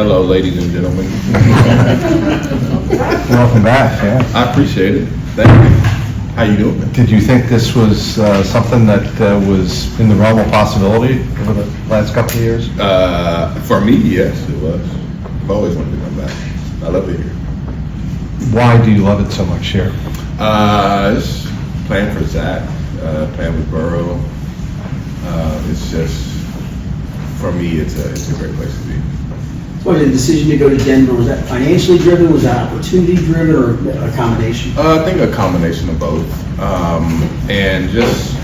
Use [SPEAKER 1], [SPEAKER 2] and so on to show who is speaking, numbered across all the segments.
[SPEAKER 1] Hello, ladies and gentlemen.
[SPEAKER 2] Welcome back. Yeah.
[SPEAKER 1] I appreciate it. Thank you. How you doing?
[SPEAKER 2] Did you think this was something that was in the realm of possibility over the last couple of years?
[SPEAKER 1] For me, yes, it was. I've always wanted to come back. I love it here.
[SPEAKER 2] Why do you love it so much here?
[SPEAKER 1] It's playing for Zach, playing with Burrow. It's just, for me, it's a great place to be.
[SPEAKER 3] So the decision to go to Denver, was that financially driven, was that opportunity driven, or a combination?
[SPEAKER 1] I think a combination of both. And just,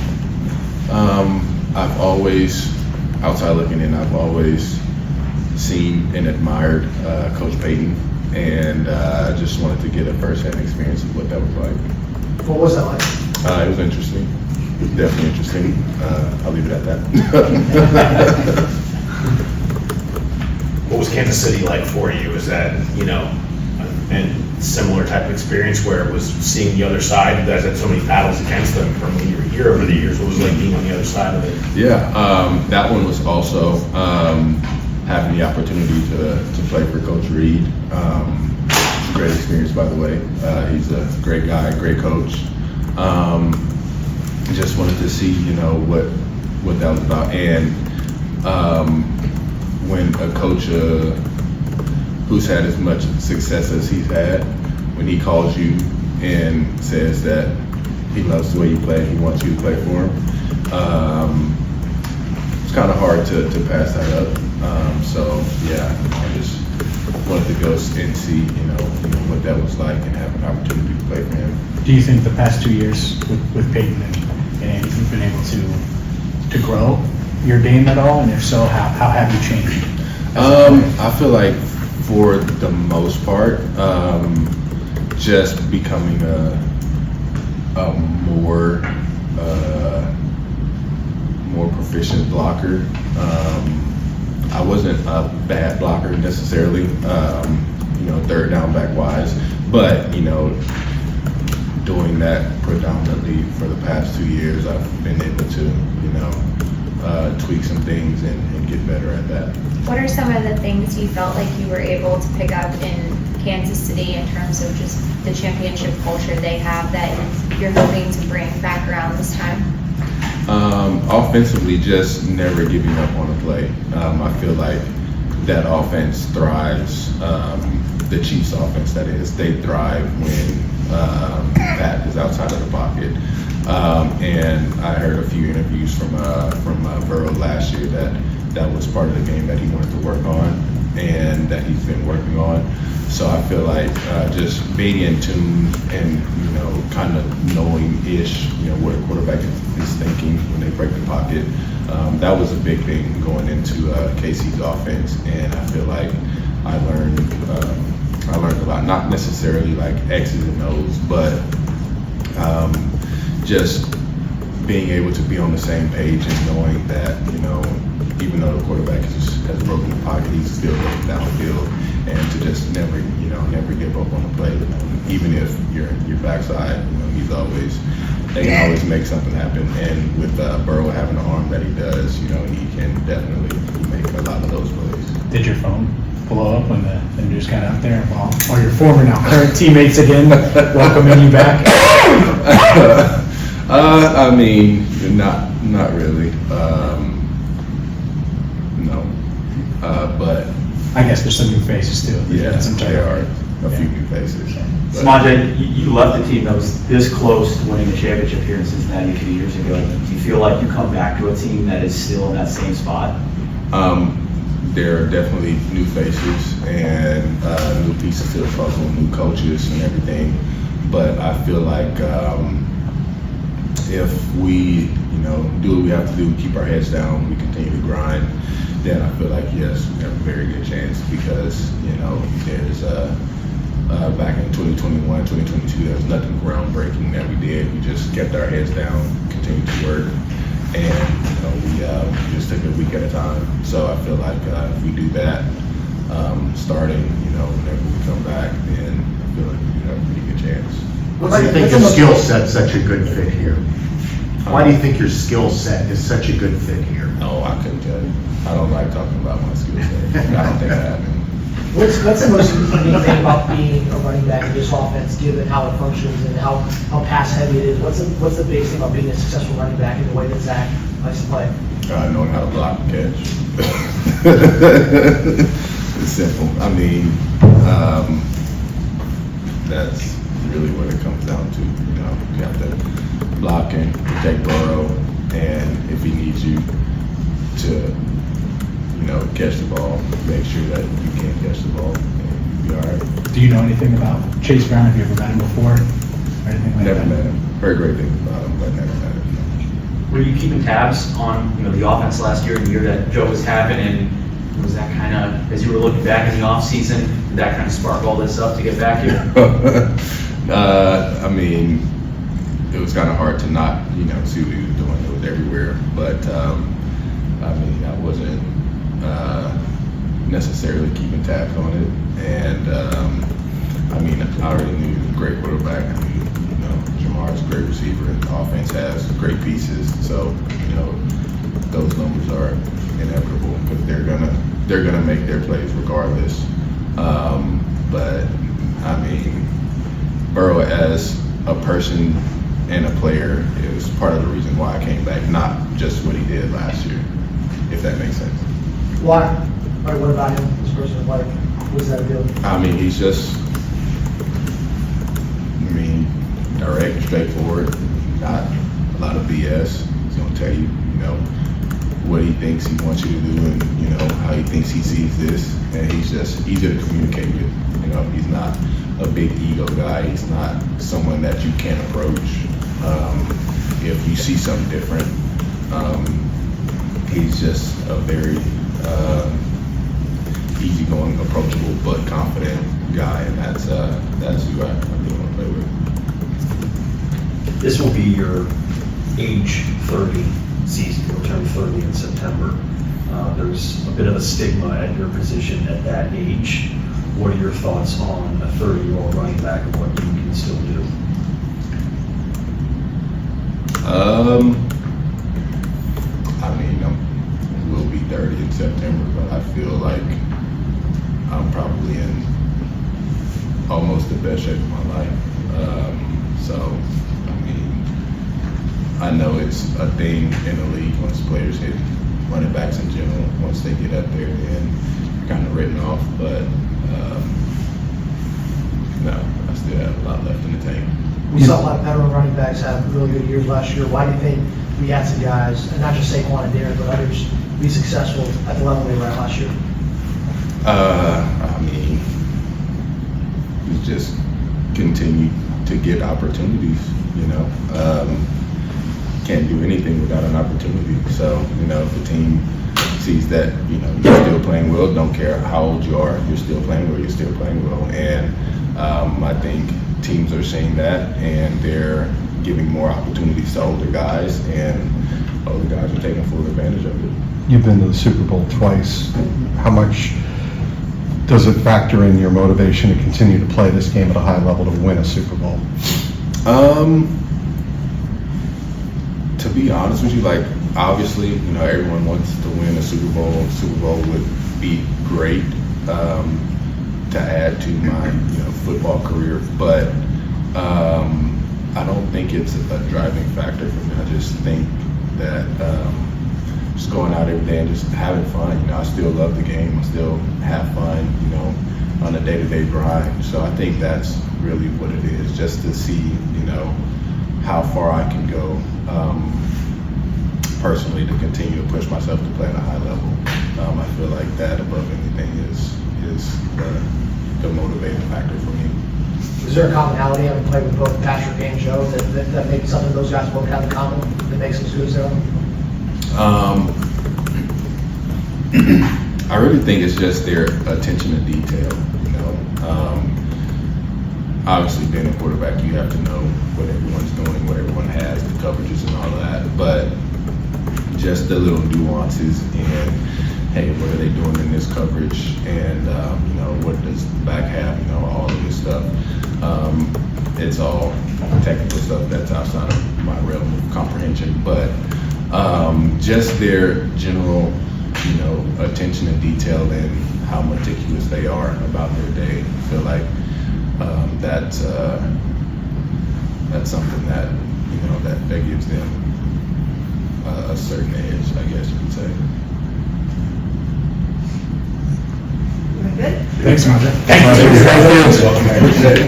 [SPEAKER 1] I've always, outside looking in, I've always seen and admired Coach Payton, and I just wanted to get a first-hand experience of what that was like.
[SPEAKER 3] What was that like?
[SPEAKER 1] It was interesting. It was definitely interesting. I'll leave it at that.
[SPEAKER 4] What was Kansas City like for you? Was that, and similar type of experience where it was seeing the other side? You guys had so many battles against them from when you were here over the years. What was it like being on the other side of it?
[SPEAKER 1] Yeah, that one was also having the opportunity to play for Coach Reid. Great experience, by the way. He's a great guy, great coach. Just wanted to see, what that was about. And when a coach who's had as much success as he's had, when he calls you and says that he loves the way you play, he wants you to play for him, it's kind of hard to pass that up. So yeah, I just wanted to go and see, what that was like and have an opportunity to play for him.
[SPEAKER 5] Do you think the past 2 years with Peyton and Andy, you've been able to grow your game at all? And if so, how have you changed?
[SPEAKER 1] I feel like for the most part, just becoming a more proficient blocker. I wasn't a bad blocker necessarily, third down back wise, but doing that predominantly for the past 2 years, I've been able to, tweak some things and get better at that.
[SPEAKER 6] What are some of the things you felt like you were able to pick up in Kansas City in terms of just the championship culture they have that you're hoping to bring back around this time?
[SPEAKER 1] Offensively, just never giving up on a play. I feel like that offense thrives. The Chiefs' offense, that is, they thrive when Pat is outside of the pocket. And I heard a few interviews from Burrow last year that was part of the game that he wanted to work on and that he's been working on. So I feel like just being in tune and, kind of knowing-ish, what a quarterback is thinking when they break the pocket. That was a big thing going into KC's offense, and I feel like I learned a lot, not necessarily like X's and O's, but just being able to be on the same page and knowing that, even though the quarterback has broken the pocket, he's still going downfield, and to just never give up on the play. Even if you're backside, they can always make something happen. And with Burrow having the arm that he does, he can definitely make a lot of those plays.
[SPEAKER 5] Did your phone blow up when the news got out there? Well, or your former, now current teammates again welcoming you back?
[SPEAKER 1] I mean, not really. No. But
[SPEAKER 5] I guess there's some new faces too.
[SPEAKER 1] yeah, there are a few new faces.
[SPEAKER 7] Samaje, you left the team that was this close to winning the championship here in Cincinnati a few years ago. Do you feel like you come back to a team that is still in that same spot?
[SPEAKER 1] There are definitely new faces and new pieces to the puzzle, new coaches and everything. But I feel like if we, do what we have to do, keep our heads down, we continue to grind, then I feel like, yes, we have a very good chance because, there's back in 2021, 2022, there was nothing groundbreaking that we did. We just kept our heads down, continued to work, and we just took it a week at a time. So I feel like if we do that, starting, whenever we come back, then I feel like we have a pretty good chance.
[SPEAKER 8] Why do you think your skill set's such a good fit here? Why do you think your skill set is such a good fit here?
[SPEAKER 1] Oh, I couldn't tell you. I don't like talking about my skill set. I don't think I have any.
[SPEAKER 9] What's the most unique thing about being a running back in this offense, given how it functions and how pass heavy it is? What's the biggest thing about being a successful running back in the way that Zach likes to play?
[SPEAKER 1] Knowing how to block and catch. It's simple. I mean, that's really what it comes down to. You have to block and protect Burrow, and if he needs you to, catch the ball, make sure that you can catch the ball, and you'll be all right.
[SPEAKER 5] Do you know anything about Chase Brown? Have you ever met him before? Or anything like
[SPEAKER 1] Never
[SPEAKER 5] that?
[SPEAKER 1] met him. Heard great things about him, but never met him.
[SPEAKER 7] Were you keeping tabs on, the offense last year, the year that Joe was having, and was that kind of, as you were looking back in the offseason, did that kind of spark all this up to get back here?
[SPEAKER 1] I mean, it was kind of hard to not, see what he was doing. It was everywhere, but I mean, I wasn't necessarily keeping tabs on it, and I mean, I already knew he was a great quarterback. I mean, Jamar's a great receiver, and the offense has great pieces, so those numbers are inevitable because they're gonna make their plays regardless. But I mean, Burrow as a person and a player is part of the reason why I came back, not just what he did last year, if that makes sense.
[SPEAKER 9] Why? Or what about him, this person? Like, what's that deal?
[SPEAKER 1] I mean, he's just, direct, straightforward, not a lot of BS. He's gonna tell you, what he thinks he wants you to do, and how he thinks he sees this, and he's just easy to communicate with. He's not a big ego guy. He's not someone that you can't approach if you see something different. He's just a very easygoing, approachable, but confident guy, and that's who I really want to play with.
[SPEAKER 10] This will be your age 30 season. You'll turn 30 in September. There's a bit of a stigma at your position at that age. What are your thoughts on a 30-year-old running back and what you can still do?
[SPEAKER 1] I mean, I will be 30 in September, but I feel like I'm probably in almost the best shape of my life. I know it's a thing in the league once players hit running backs in general. Once they get up there, then you're kind of written off. But no, I still have a lot left in the tank.
[SPEAKER 9] We saw a lot of veteran running backs have really good years last year. Why do you think we had some guys, and not just Saquon and Darren, but others, be successful at the level they were at last year?
[SPEAKER 1] I mean, we just continue to get opportunities, Can't do anything without an opportunity. So, if the team sees that, you're still playing well, don't care how old you are, you're still playing well, you're still playing well. And I think teams are seeing that, and they're giving more opportunities to older guys, and older guys are taking full advantage of it.
[SPEAKER 2] You've been to the Super Bowl twice. How much does it factor in your motivation to continue to play this game at a high level to win a Super Bowl?
[SPEAKER 1] To be honest with you, obviously, everyone wants to win a Super Bowl. Super Bowl would be great to add to my, football career, but I don't think it's a driving factor for me. I just think that just going out every day and just having fun. I still love the game. I still have fun, on a day-to-day grind. So I think that's really what it is, just to see, how far I can go personally to continue to push myself to play at a high level. I feel like that above anything is the motivating factor for me.
[SPEAKER 9] Is there a commonality having played with both Patrick and Joe that makes something those guys both have in common that makes them suicidal?
[SPEAKER 1] I really think it's just their attention to detail. Obviously, being a quarterback, you have to know what everyone's doing, what everyone has, the coverages and all of that. But just the little nuances in, hey, what are they doing in this coverage? And, what does the back have? All of this stuff. It's all technical stuff that's outside of my realm of comprehension. But just their general, attention to detail and how meticulous they are about their day. I feel like that's something that, you know, that gives them a certain edge, I guess you could say.
[SPEAKER 11] Good?
[SPEAKER 5] Thanks, Samaje.
[SPEAKER 4] Thank you.
[SPEAKER 1] Welcome back.